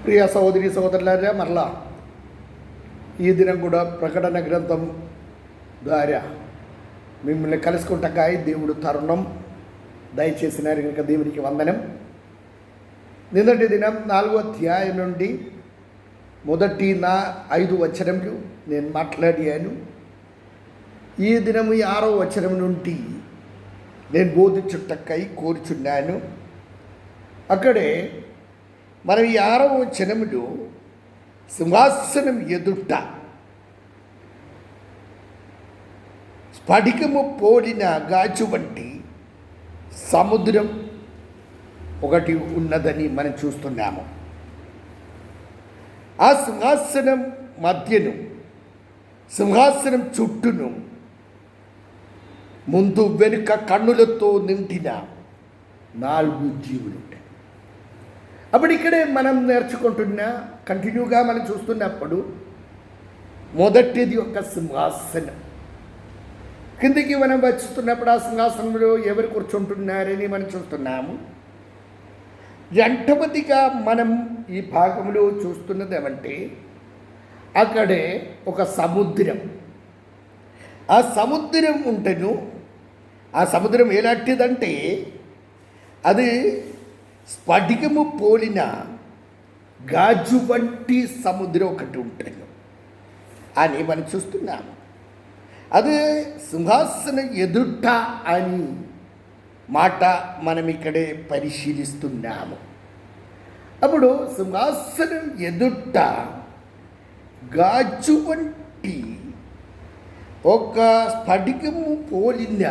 ప్రియ సహోదరి సహోదరులారా, మరలా ఈ దినం కూడా ప్రకటన గ్రంథం ద్వారా మిమ్మల్ని కలుసుకుంటాకాయ దేవుడు తరుణం దయచేసినారు కనుక దేవునికి వందనం. నిన్నటి దినం 4వ అధ్యాయం నుండి మొదటి 5 వచనములు నేను మాట్లాడాను. ఈ దినం 6వ వచనం నుండి నేను బోధించుటకై కోరుచున్నాను. అక్కడే మనం ఈ 6వ వచనములో సింహాసనం ఎదుట స్ఫటికము పోలిన గాజు వంటి సముద్రం ఒకటి ఉన్నదని మనం చూస్తున్నాము. ఆ సింహాసనం మధ్యను, సింహాసనం చుట్టూను ముందు వెనుక కన్నులతో నిండిన 4 జీవులు ఉంటాయి. అప్పుడు ఇక్కడే మనం కంటిన్యూగా మనం చూస్తున్నప్పుడు మొదటిది ఒక సింహాసనం. కిందికి మనం వచ్చుతున్నప్పుడు ఆ సింహాసనంలో ఎవరు కూర్చుంటున్నారని మనం చూస్తున్నాము. రెండవదిగా మనం ఈ భాగంలో చూస్తున్నది ఏమంటే అక్కడే ఒక సముద్రం. ఆ సముద్రం ఉంటేను, ఆ సముద్రం ఎలాంటిదంటే అది స్ఫటికము పోలిన గాజు వంటి సముద్రం ఒకటి ఉంటుంది అని మనం చూస్తున్నాము. అది సింహాసనం ఎదుట అని మాట మనం ఇక్కడే పరిశీలిస్తున్నాము. అప్పుడు సింహాసనం ఎదుట గాజు వంటి ఒక స్ఫటికము పోలిన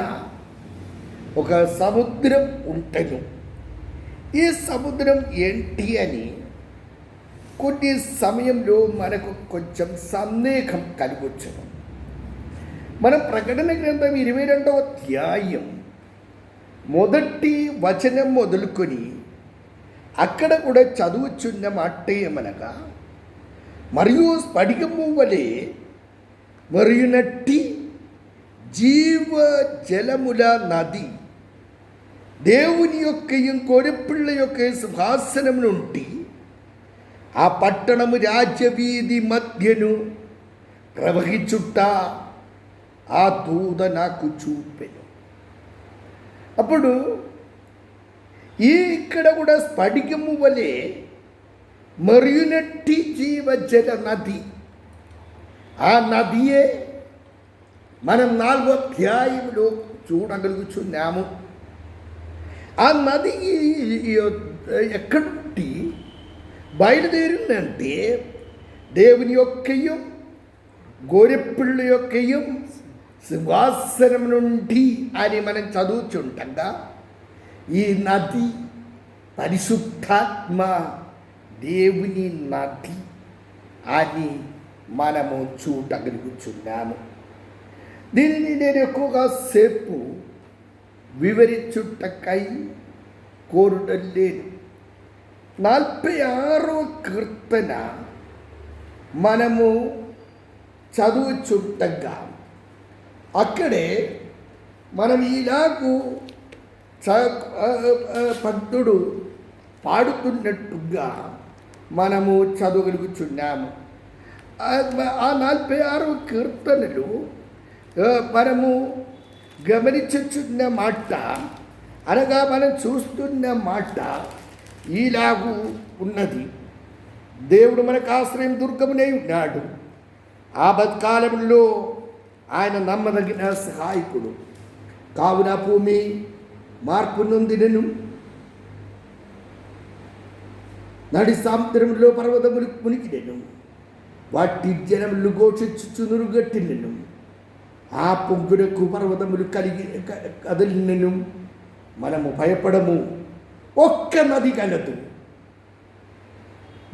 ఒక సముద్రం ఉంటుంది. ఈ సముద్రం ఏంటి అని కొన్ని సమయంలో మనకు కొంచెం సందేహం కలగొచ్చును. మనం ప్రకటన గ్రంథం 22వ అధ్యాయం మొదటి వచనం మొదలుకొని అక్కడ కూడా చదువుచున్న మాట ఏమనగా, మరియు స్ఫటికము వలె మరియునట్టి జీవ జలముల నది దేవుని యొక్కయు గొర్రెపిల్ల యొక్క సింహాసనం నుండి ఆ పట్టణము రాజ్యవీధి మధ్యను ప్రవహించుట ఆ దూత నాకు చూపెను. అప్పుడు ఇక్కడ కూడా స్ఫటికము వలె మరియునట్టి జీవజల నది, ఆ నదియే మనం 4వ అధ్యాయంలో చూడగలుగుచున్నాము. ఆ నది ఎక్కడి నుండి బయలుదేరిందంటే దేవుని యొక్కయు గొర్రెపిల్ల యొక్కయు సింహాసనం నుండి అని మనం చదువుచుండగా ఈ నది పరిశుద్ధాత్మ దేవుని నది అని మనము చూడగలుగుచున్నాము. దీనిని నేను ఎక్కువగా సేపు వివరించుటకై కోరడం లేదు. 46వ కీర్తన మనము చదువుచుండగా అక్కడే మనం ఈలాగు భక్తుడు పాడుతున్నట్టుగా మనము చదవగలుగుచున్నాము. ఆ 46వ కీర్తనలు మనము గమనించుచున్న మాట అనగా మనం చూస్తున్న మాట ఈలాగు ఉన్నది. దేవుడు మనకు ఆశ్రయం దుర్గమునై ఉన్నాడు. ఆపత్కాలంలో ఆయన నమ్మదగిన సహాయకుడు. కావున భూమి మార్పు నొందినను, నడి సముద్రంలో పర్వతములు మునిగినను, వాటి జనములు ఘోషించుచునురు గట్టినను, ఆ పొంగునకు పర్వతములు కదిలినను మనము భయపడము. ఒక్క నది కలదు,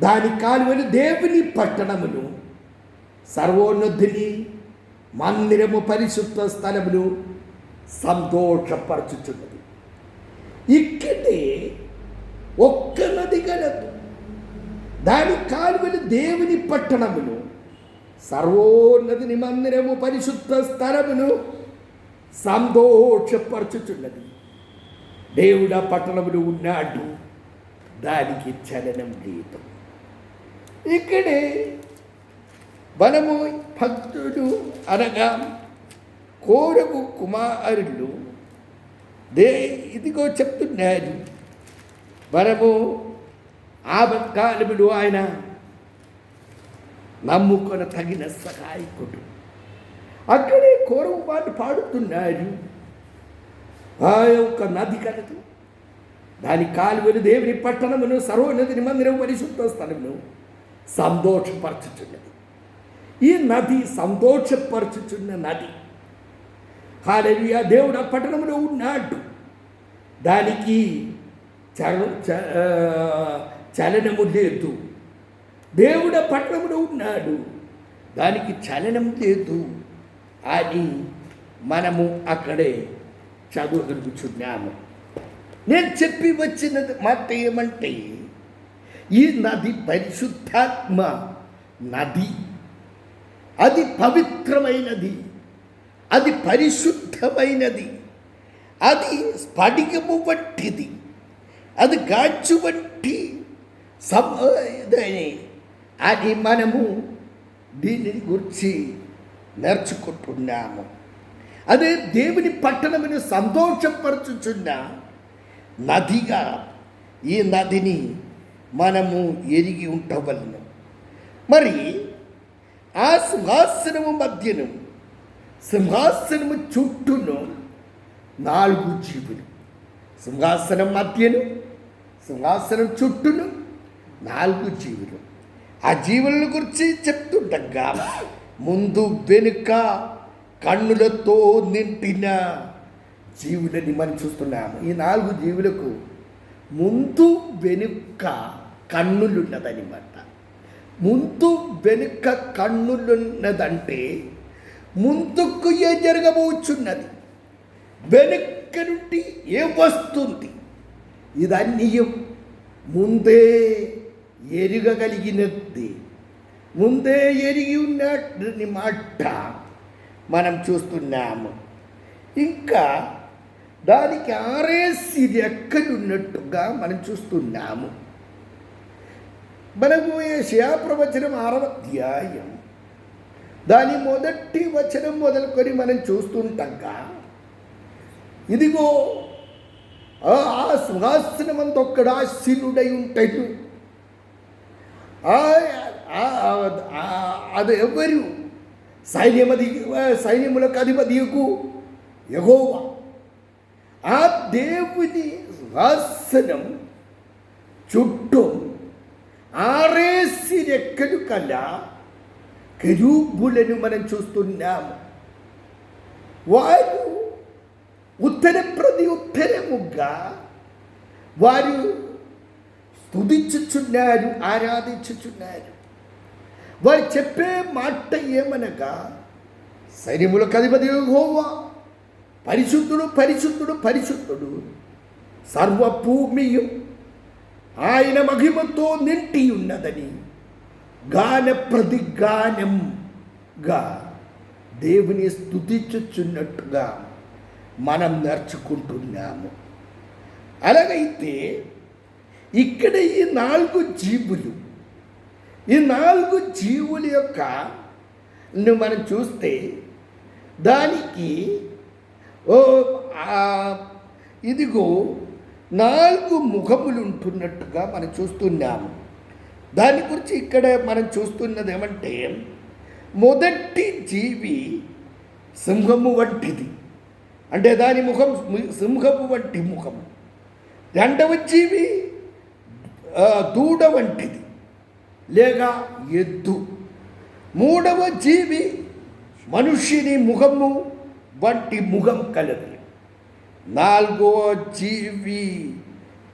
దాని కాలువలు దేవుని పట్టణమును, సర్వోన్నతిని మందిరము పరిశుద్ధ స్థలమును సంతోషపరచుచున్నది. ఇక్కడే ఒక్క నది కలదు, దాని కాలువలు దేవుని పట్టణమును, సర్వోన్నతిని మందిరము పరిశుద్ధ స్థలమును సంతోషపరచుచున్నది. దేవుడు ఆ పట్టణములో ఉన్నాడు, దానికి చలనం లేదు. ఇక్కడే మనము భక్తుడు అనగా కోరగు కుమారులు ఇదిగో చెప్తున్నారు. మనము ఆపత్కాలములో ఆయన నమ్ముకొని తగిన సహాయకుడు. అక్కడే కోరవు పాట పాడుతున్నారు. ఆ యొక్క నది కలదు, దాని కాలువలు దేవుని పట్టణమును సర్వోన్నతిని మందిరం పరిశుద్ధ స్థలమును సంతోషపరచుచున్నది. ఈ నది సంతోషపరచుచున్న నది. హల్లెలూయా. దేవుడు ఆ పట్టణంలో ఉన్నాడు. దానికి చలనము లేదు. దేవుడు ఆ పట్టణంలో ఉన్నాడు, దానికి చలనం లేదు అని మనము అక్కడే చదవగలుగుతున్నాము. నేను చెప్పి వచ్చిన మాట ఏమంటే, ఈ నది పరిశుద్ధాత్మ నది. అది పవిత్రమైనది, అది పరిశుద్ధమైనది, అది స్ఫటికము వంటిది, అది గాజు వంటి అని మనము దీనిని గురించి నేర్చుకుంటున్నాము. అదే దేవుని పట్టణమును సంతోషపరచుచున్న నదిగా ఈ నదిని మనము ఎరిగి ఉండవలను. మరి ఆ సింహాసనము మధ్యను, సింహాసనము చుట్టూను 4 జీవులు. సింహాసనం మధ్యను, సింహాసనం చుట్టూను 4 జీవులు. ఆ జీవులను గురించి చెప్తుండగా ముందు వెనుక కన్నులతో నిండిన జీవులని మనం చూస్తున్నాము. ఈ 4 జీవులకు ముందు వెనుక కన్నులున్నదనమాట. ముందు వెనుక కన్నులున్నదంటే ముందుకు ఏం జరగబోచున్నది, వెనుక నుండి ఏం వస్తుంది, ఇదన్నీ ముందే ఎరగగలిగినది, ముందే ఎరిగి ఉన్నట్టు మాట మనం చూస్తున్నాము. ఇంకా దానికి 6 రెక్కలున్నట్టుగా మనం చూస్తున్నాము. మనము యెషయా ప్రవచనం 6వ అధ్యాయం దాని 1వ వచనం మొదలుకొని మనం చూస్తుండగా, ఇదిగో ఆ సింహాసనమంత ఒక్కడు ఆసీనుడై ఉంటాడు. అది ఎవరు? సైన్యములకు అధిపతియగు యెహోవా. ఆ దేవుని సింహాసనం చుట్టూ 6 రెక్కలు కల కెరూబులను మనం చూస్తున్నాము. వారు ఉత్తరముగా వారు స్తుతించుచున్నారు, ఆరాధించుచున్నారు. వారు చెప్పే మాట ఏమనగా, సైన్యములకు అధిపతి యెహోవా పరిశుద్ధుడు, పరిశుద్ధుడు, పరిశుద్ధుడు, సర్వభూమియు ఆయన మహిమతో నిండి ఉన్నదని గాన ప్రతిగానంగా దేవుని స్తుతించుచున్నట్టుగా మనం నేర్చుకుంటున్నాము. అలాగైతే ఇక్కడ ఈ 4 జీవులు, ఈ 4 జీవుల యొక్క మనం చూస్తే దానికి ఇదిగో 4 ముఖములు ఉంటున్నట్టుగా మనం చూస్తున్నాము. దాని గురించి ఇక్కడ మనం చూస్తున్నది ఏమంటే, మొదటి జీవి సింహము వంటిది, అంటే దాని ముఖం సింహము వంటి ముఖము. 2వ జీవి దూడ వంటిది లేక ఎద్దు. 3వ జీవి మనుష్యుని ముఖము వంటి ముఖం కలది. 4వ జీవి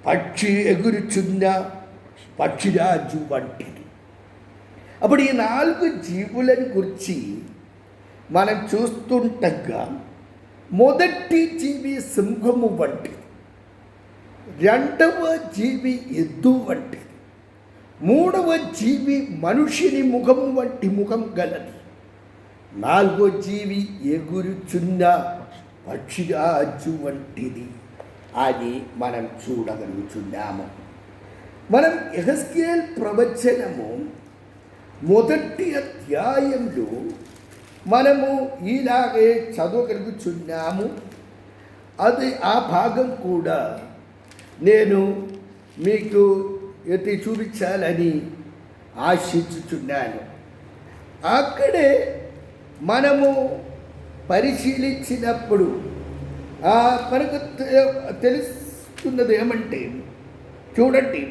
పక్షి ఎగురుచున్న పక్షిరాజు వంటిది. అప్పుడు ఈ 4 జీవులను గురించి మనం చూస్తుండగా, మొదటి జీవి సింహము వంటిది, 2వ జీవి ఎద్దు వంటిది, 3వ జీవి మనుష్యుని ముఖం వంటి ముఖం గలది, 4వ జీవి ఎగురుచున్న పక్షిరాజు వంటిది అని మనం చూడగలుగుతున్నాము. మనం యెహెజ్కేలు ప్రవచనము మొదటి అధ్యాయంలో మనము ఇలాగే చదవగలుగుచున్నాము. అది ఆ భాగం కూడా నేను మీకు ఎత్తి చూపించాలని ఆశించుచున్నాను. అక్కడే మనము పరిశీలించినప్పుడు మనకు తెలుస్తున్నది ఏమంటే, చూడండి,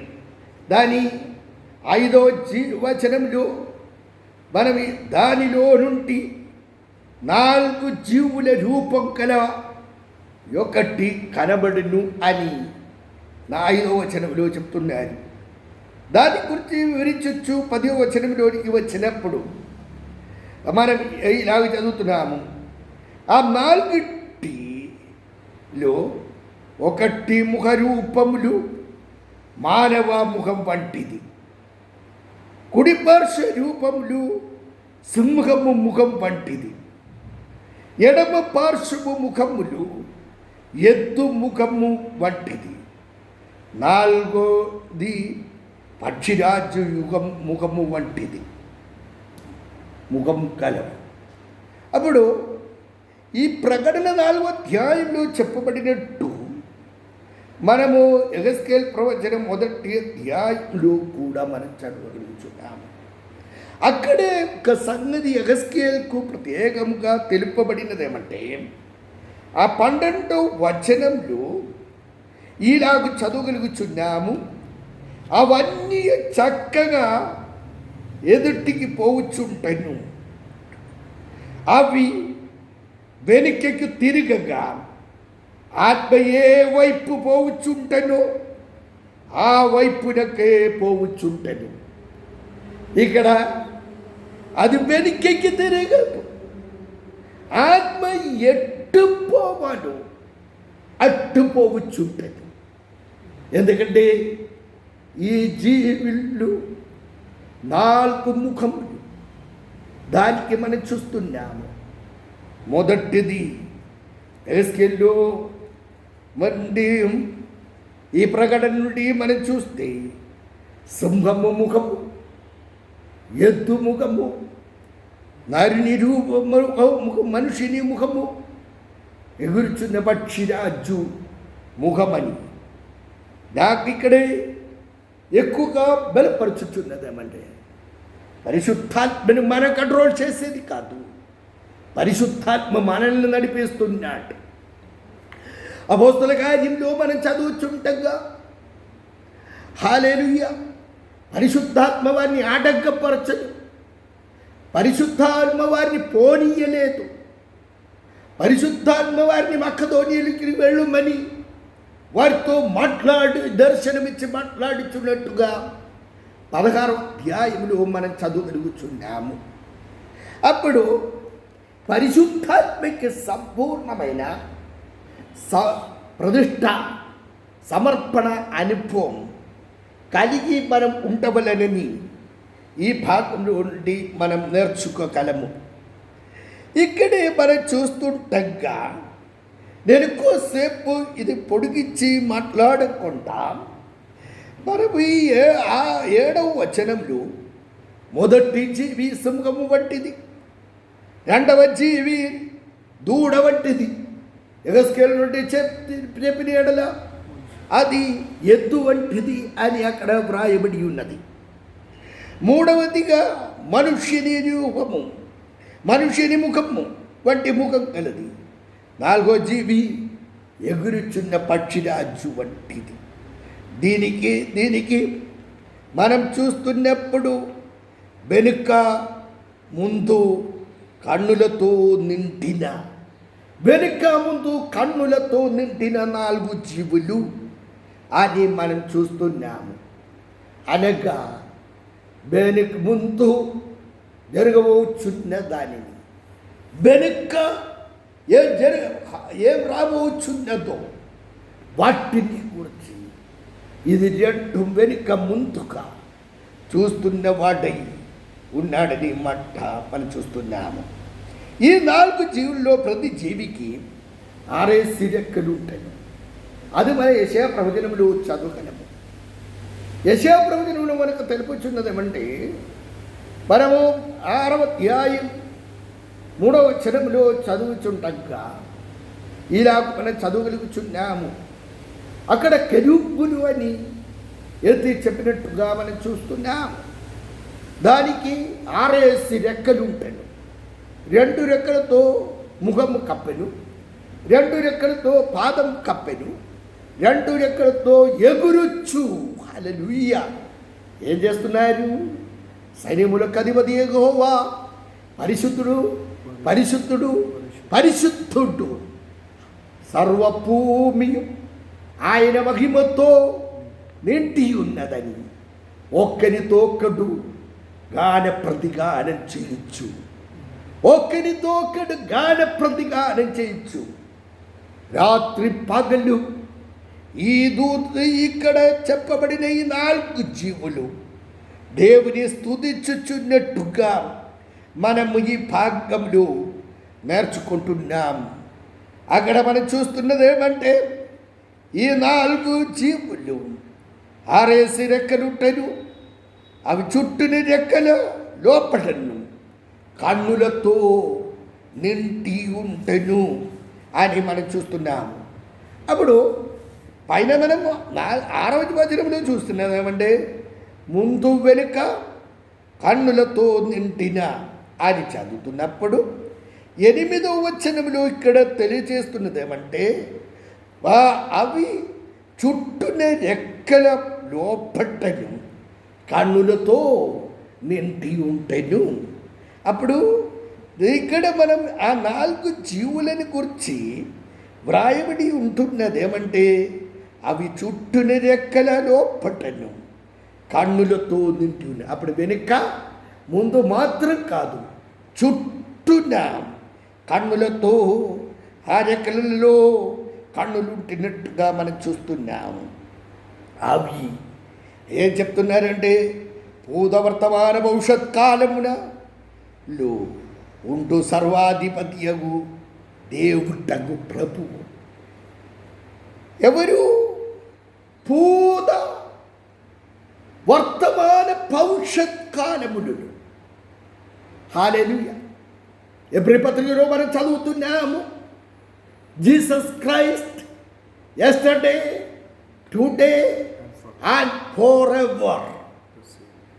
దాని 5వ వచనంలో మనం దానిలో నుండి 4 జీవుల రూపం కల ఒకటి కనబడును అని 5వ వచనంలో చెప్తున్నారు. దాని గురించి వివరించవచ్చు. 10వ వచనంలోనికి వచ్చినప్పుడు మనం ఇలాగ చదువుతున్నాము. ఆ 4లో ఒకటి ముఖ రూపములు మానవ ముఖం వంటిది, కుడి పార్శ్వ రూపములు సింహము ముఖం వంటిది, ఎడమ పార్శ్వము ముఖములు ఎద్దు ముఖము వంటిది, 4వది పక్షిరాజు ముఖము వంటిది, ముఖం కలవు. అప్పుడు ఈ ప్రకటన 4వ అధ్యాయంలో చెప్పబడినట్టు మనము యెహెజ్కేలు ప్రవచనం 1వ అధ్యాయంలో కూడా మనం చదవగలుగుతున్నాము. అక్కడే ఒక సంగతి యెహెజ్కేలుకు ప్రత్యేకంగా తెలుపబడినది ఏమంటే, ఆ 12వ వచనంలో ఇలాగ చదవగలుగుచున్నాము. అవన్నీ చక్కగా ఎదుటికి పోవచ్చుంటను, అవి వెనుకకు తిరగగా ఆత్మ ఏ వైపు పోవచ్చుంటనో ఆ వైపునకే పోవచ్చుంటను. ఇక్కడ అది వెనుకకి తిరగదు. ఆత్మ ఎట్టు పోవాలో అట్టు పోవచ్చుంటది. ఎందుకంటే ఈ జీవులు 4 ముఖములు దానికి మనం చూస్తున్నాము. మొదటిది యెహెజ్కేలులో మంది ఈ ప్రకటన నుండి మనం చూస్తే సింహము ముఖము, ఎద్దు ముఖము, నరుని రూపము, మనిషిని ముఖము, ఎగురుచున్న పక్షిరాజు ముఖమని నాకు ఇక్కడే ఎక్కువగా బలపరుచుతున్నదేమంటే, పరిశుద్ధాత్మని మనం కంట్రోల్ చేసేది కాదు, పరిశుద్ధాత్మ మనల్ని నడిపిస్తున్నాడు. అపోస్తల కార్యంలో మనం చదువుచుండగా హల్లెలూయా, పరిశుద్ధాత్మ వారిని ఆటంకపరచదు, పరిశుద్ధాత్మ వారిని పోనీయలేదు, పరిశుద్ధాత్మ వారిని మక్కదోనీలకి వెళ్ళమని వారితో దర్శనమిచ్చి మాట్లాడుచున్నట్టుగా 16వ అధ్యాయంలో మనం చదవగలుగుచున్నాము. అప్పుడు పరిశుద్ధాత్మకి సంపూర్ణమైన ప్రతిష్ట, సమర్పణ అనుభవం కలిగి మనం ఉండవలనని ఈ భాగంలో నుండి మనం నేర్చుకోగలము. ఇక్కడే మనం చూస్తుండగా నేను ఎక్కువసేపు ఇది పొడిగించి మాట్లాడకుండా మనము ఈ 7వ వచనంలో మొదటి జీవి సింహము వంటిది, 2వ జీవి దూడ వంటిది, యెహెజ్కేలు నుండి చెప్పిన ఎడల అది ఎద్దు వంటిది అని అక్కడ వ్రాయబడి ఉన్నది. 3వదిగా మనుష్యుని రూపము, మనుష్యుని ముఖము వంటి ముఖం కలది, 4వ జీవి ఎగురుచున్న పక్షిరాజు వంటిది. దీనికి మనం చూస్తున్నప్పుడు వెనుక ముందు కన్నులతో నిండిన, వెనుక ముందు కన్నులతో నిండిన 4 జీవులు అని మనం చూస్తున్నాము. అనగా వెనుక ముందు జరగవచ్చున్న దానిని, వెనుక ఏం రాబోచున్నదో వాటిని గురించి ఇది 2 వెనుక ముందుగా చూస్తున్న వాడై ఉన్నాడని మాట మనం చూస్తున్నాము. ఈ 4 జీవుల్లో ప్రతి జీవికి 6 రెక్కలు ఉంటాయి. అది మన యెషయా ప్రవచనంలో చదవగలము. యెషయా ప్రవచనంలో మనకు తెలుపుచున్నది ఏమంటే, మనము 6వ అధ్యాయం 3వ వచనంలో చదువుచుండగా ఇలా మనం చదవగలుగుచున్నాము. అక్కడ కెరూబులు అని ఎత్తి చెప్పినట్టుగా మనం చూస్తున్నాము. దానికి 6 రెక్కలు ఉంటాయి. 2 రెక్కలతో ముఖము కప్పెను, 2 రెక్కలతో పాదం కప్పెను, 2 రెక్కలతో ఎగురుచ్చు. హల్లెలూయా! ఏం చేస్తున్నారు? సైన్యములకు అధిపతి యెహోవా పరిశుద్ధుడు, పరిశుద్ధుడు, పరిశుద్ధుడు, సర్వభూమి ఆయన మహిమతో నిండి ఉన్నదని ఒక్కనితో ఒక్కడు గాన ప్రతిగానం చేయొచ్చు. ఒక్కనితో ఒక్కడు గాన ప్రతిగానం చేయొచ్చు. రాత్రి పగలు ఈ ఇక్కడ చెప్పబడిన ఈ 4 జీవులు దేవుని స్తుతించుచున్నట్టుగా మనము ఈ భాగంలో నేర్చుకుంటున్నాం. అక్కడ మనం చూస్తున్నది ఏమంటే ఈ 4 జీవులు 6 రెక్కలుంటను, అవి చుట్టూని రెక్కల లోపటను కన్నులతో నిండి ఉంటను అని మనం చూస్తున్నాము. అప్పుడు పైన మనము 6వ వచనంలో చూస్తున్నాం ఏమంటే ముందు వెనుక కన్నులతో నిండిన అని చదువుతున్నప్పుడు 8వ వచనంలో ఇక్కడ తెలియజేస్తున్నది ఏమంటే అవి చుట్టూనే రెక్కల లోపట్టను కన్నులతో నిండి ఉంటెను. అప్పుడు ఇక్కడ మనం ఆ 4 జీవులని గురించి వ్రాయబడి ఉంటున్నది ఏమంటే అవి చుట్టూని రెక్కల లోపట్టను కన్నులతో నిండి ఉన్నాయి. అప్పుడు వెనుక ముందు మాత్రం కాదు, చుట్టూన కన్నులతో ఆ రెక్కలలో కన్నులు ఉంటున్నట్టుగా మనం చూస్తున్నాము. అవి ఏం చెప్తున్నారంటే భూత వర్తమాన భవిష్యత్ కాలమునలో ఉంటూ సర్వాధిపతియగు దేవుడగు ప్రభువు. ఎవరు? భూత వర్తమాన భవిష్యత్ కాలములు. హల్లెలూయా! ఎబ్రీ పత్రికలో మనం చదువుతున్నాము, Jesus Christ yesterday, today and for ever.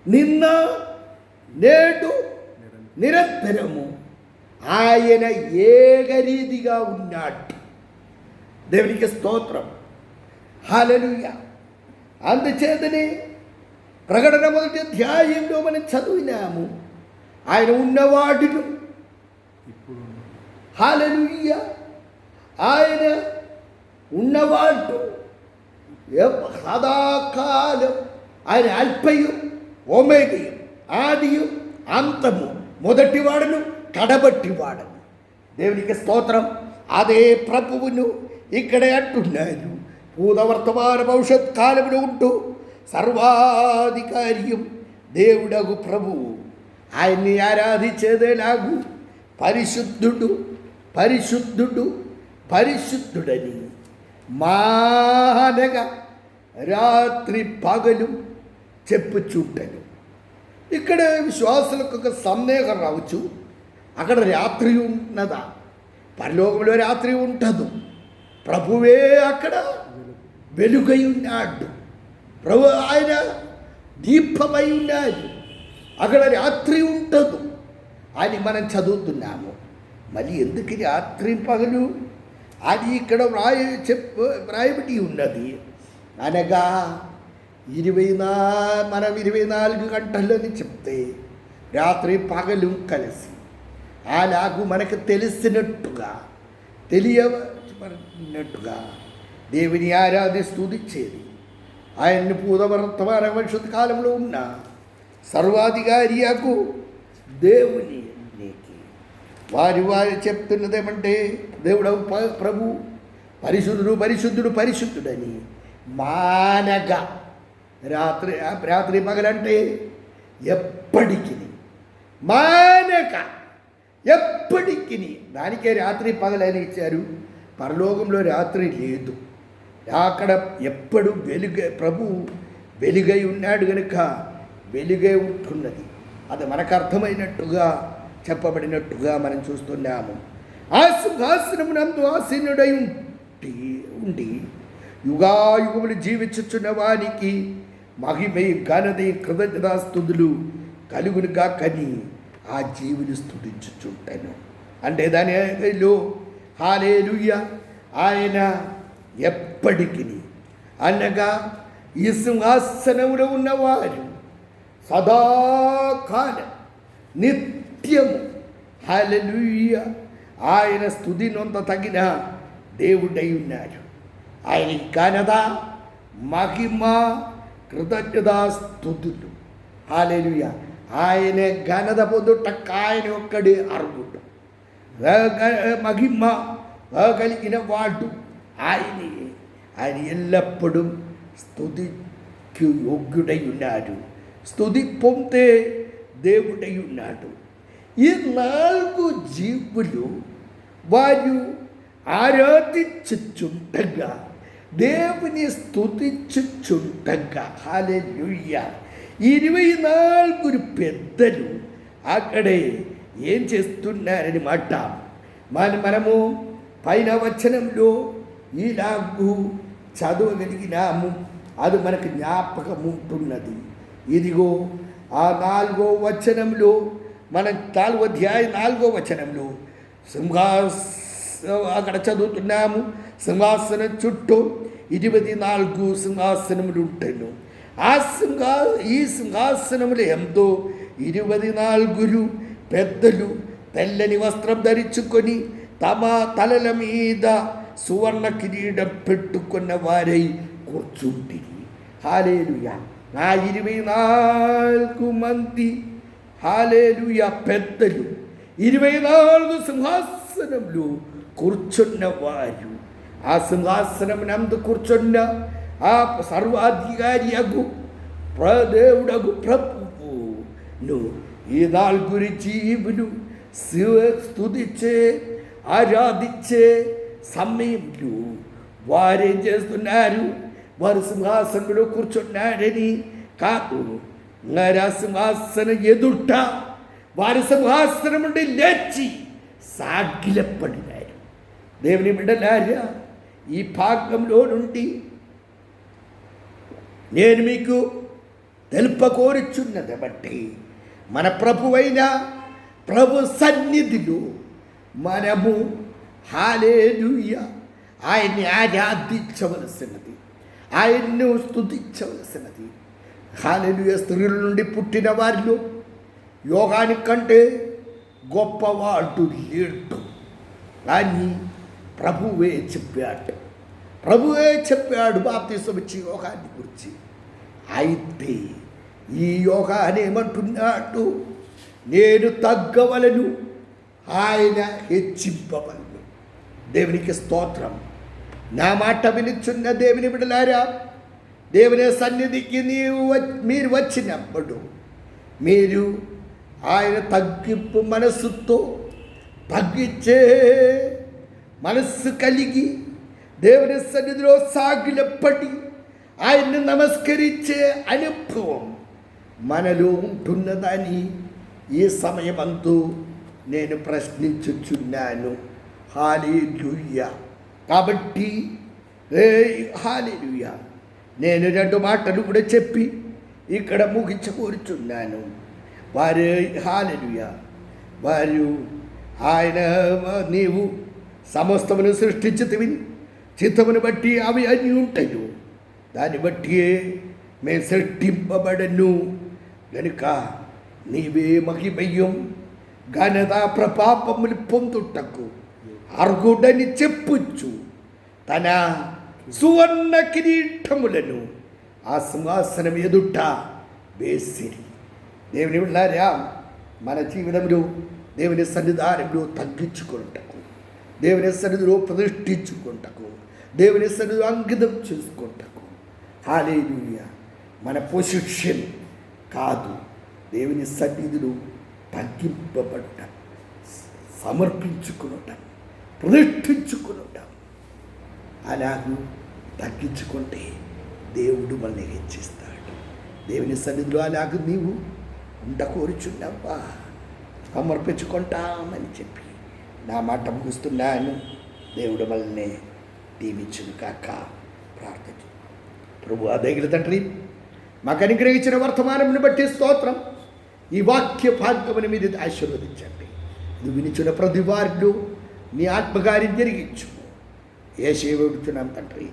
నిన్న నేడు నిరంతరము ఆయన ఏకరీతిగా ఉన్నాడు. దేవునికి స్తోత్రం. హల్లెలూయా! అందుచేతనే ప్రకటన 1వ అధ్యాయంలో మనం చదివినాము, ఆయన ఉన్నవాడును. హల్లెలూయా! ఆయన ఉన్నవాడు సదాకాలం. ఆయన అల్పయు ఓమేగయు, ఆదియు అంతము, మొదటివాడను కడబట్టివాడను. దేవునికి స్తోత్రం. అదే ప్రభువును ఇక్కడ అంటున్నారు. భూతవర్తమాన భవిష్యత్ కాలములో ఉంటూ సర్వాధికార్యం దేవుడగు ప్రభువు. ఆయన్ని ఆరాధించేదేలాగు పరిశుద్ధుడు, పరిశుద్ధుడు, పరిశుద్ధుడని మానగా రాత్రి పగలు చెప్పుచుంటాను. ఇక్కడ విశ్వాసులకు ఒక సందేహం రావచ్చు, అక్కడ రాత్రి ఉన్నదా? పరలోకంలో రాత్రి ఉంటదు. ప్రభువే అక్కడ వెలుగై ఉన్నాడు. ప్రభు ఆయన దీపమై ఉన్నాడు. అక్కడ రాత్రి ఉంటదు అని మనం చదువుతున్నాము. మళ్ళీ ఎందుకు రాత్రి పగలు అది ఇక్కడ వ్రాయబడి ఉన్నది అనగా 24 గంటలని చెప్తే రాత్రి పగలు కలిసి అలాగూ మనకు తెలిసినట్టుగా తెలియనట్టుగా దేవుని స్తుతించేది. ఆయన్ని భూతవర్తమాన భవిష్యత్ కాలంలో ఉన్న సర్వాధికారియకు దేవుని వారి చెప్తున్నదేమంటే దేవుడు ప్రభు పరిశుద్ధుడు, పరిశుద్ధుడు, పరిశుద్ధుడని మానగా రాత్రి పగలంటే ఎప్పటికి మానక ఎప్పటికి దానికే రాత్రి పగలని ఇచ్చారు. పరలోకంలో రాత్రి లేదు. అక్కడ ఎప్పుడు ప్రభు వెలుగై ఉన్నాడు కనుక వెలుగై ఉంటున్నది. అది మనకు అర్థమైనట్టుగా చెప్పబడినట్టుగా మనం చూస్తున్నాము. ఆ సింహాసనమునందు ఆసీనుడై ఉండి యుగాయుగములు జీవించుచున్న వానికి మహిమై ఘనత కృతజ్ఞతాస్తుతులు కలుగును గాకని ఆ జీవుని స్తుతించుచుంటాను. అంటే దానిలో హల్లెలూయా, ఆయన ఎప్పటికీ అనగా ఈ సింహాసనంలో ఉన్నవారు సదాకాలం నిత్యము హల్లెలూయా ఆయన స్తుతి నొంత తగిన దేవుడై ఉన్నారు. ఆయన ఘనత మహిమ కృతజ్ఞతాస్తుతులు హల్లెలూయా. ఆయన ఘనత పొందుటకు ఆయన ఒక్కడే అర్హుడు. మహిమ కలిగిన వాడు ఆయనే. ఆయన ఎల్లప్పుడూ స్తుతికి యోగ్యుడై ఉన్నాడు. స్తుతి పొందే దేవుడై ఉన్నాడు. ఈ 4 జీవులు వారు ఆరాధించుచుండగా, దేవుని స్తుతించుచుండగా హల్లెలూయా 24 పెద్దలు అక్కడే ఏం చేస్తున్నారని మాట మనము పైన వచనంలో ఇలాగూ చదవగలిగినాము. అది మనకు జ్ఞాపకం ఉంటున్నది. ఇదిగో ఆ 4వ వచనంలో, మన 4వ అధ్యాయం 4వ వచనంలో అక్కడ చదువుతున్నాము. సింహాసనం చుట్టూ 24 సింహాసనములు ఉంటాను. ఈ సింహాసనములు ఎంతో 24 పెద్దలు తెల్లని వస్త్రం ధరించుకొని తమ తలల మీద సువర్ణ కిరీటం పెట్టుకున్న వారై కూర్చుంటిరి. హల్లెలూయా. ఆ 24 మంది హల్లెలూయా పెద్దలు 24 సింహాసనములు కూర్చున్నవారు. ఆ సింహాసనం నందు కూర్చున్న ఆ సర్వాధికారియగు దేవుడగు ప్రభువును ఈ 4 జీవులు స్తుతించే ఆరాధించే సమయంలో వారేం చేస్తున్నారు? వారు సింహాసనంలో కూర్చున్నారని కాదు, ఆ సింహాసనం ఎదుట వారి సింహాసనం నుండి లేచి సాగిలపడినారు. దేవుని బిడ్డలారా, ఈ భాగంలో నుండి నేను మీకు తెలుపకోరుచున్నది బట్టి మన ప్రభువైన ప్రభు సన్నిధిలో మనము హల్లెలూయా ఆయన్ని ఆరాధించవలసినది, ఆయన్ను స్తుతించవలసినది. హల్లెలూయా. స్త్రీల నుండి పుట్టిన వారిలో యోగానికంటే గొప్పవాడు లేడు అని ప్రభువే చెప్పాడు బాప్తిసం ఇచ్చి యోగాన్ని గురించి. అయితే ఈ యోగాన్ని ఏమంటున్నాడు? నేను తగ్గవలను, ఆయన హెచ్చింపవలను. దేవునికి స్తోత్రం. నా మాట వినిచున్న దేవుని బిడ్డలారా, దేవుని సన్నిధికి మీరు వచ్చినప్పుడు మీరు ఆయన తగ్గింపు మనస్సుతో తగ్గించే మనస్సు కలిగి దేవుని సన్నిధిలో సాగిలపడి ఆయన్ని నమస్కరించే అనుభవం మనలో ఉంటున్నదని ఈ సమయమందు నేను ప్రశ్నించుచున్నాను. హల్లెలూయా. కాబట్టి హల్లెలూయా నేను 2 మాటలు కూడా చెప్పి ఇక్కడ ముగించకూరుచున్నాను. వారు హల్లెలూయా వారు ఆయన నీవు సమస్తమును సృష్టించితివి, చిత్తమును బట్టి అవి అన్నీ ఉంటాయి, దాన్ని బట్టి మేము సృష్టింపబడను గనుక నీవే మహిమయం ఘనత ప్రపాపములు పొందుటకు అర్హుడని చెప్పుచ్చు. తన సువర్ణ కిరీటములను ఆ సింహాసనం ఎదుట వేసిరి. దేవుని వెళ్ళారా, మన జీవితంలో దేవుని సన్నిధానంలో తగ్గించుకుంటకు, దేవుని సన్నిధిలో ప్రతిష్ఠించుకుంటకు, దేవుని సన్నిధిలో అంకితం చేసుకుంటకు. హల్లెలూయా. మన పొజిషన్ కాదు, దేవుని సన్నిధిలో తగ్గింపబడటం, సమర్పించుకునటం, ప్రతిష్ఠించుకునటం. అలాగూ తగ్గించుకుంటే దేవుడు మనల్ని హెచ్చిస్తాడు. దేవుని సన్నిధిలో అలాగూ నీవు ఉండకూర్చున్నవ్వా సమర్పించుకుంటామని చెప్పి నా మాట ముగిస్తున్నాను. దేవుడు వల్లనే దీవించును కాక. ప్రార్థన. ప్రభు దయగల తండ్రి, మాకు అనుగ్రహించిన వర్తమానమును బట్టి స్తోత్రం. ఈ వాక్య భాగముని మీద ఆశీర్వదించండి. ఇది వినిచిన ప్రతి వారిలో నీ ఆత్మకార్యం జరిగించు. యేసే వేడుచున్నాం తండ్రి.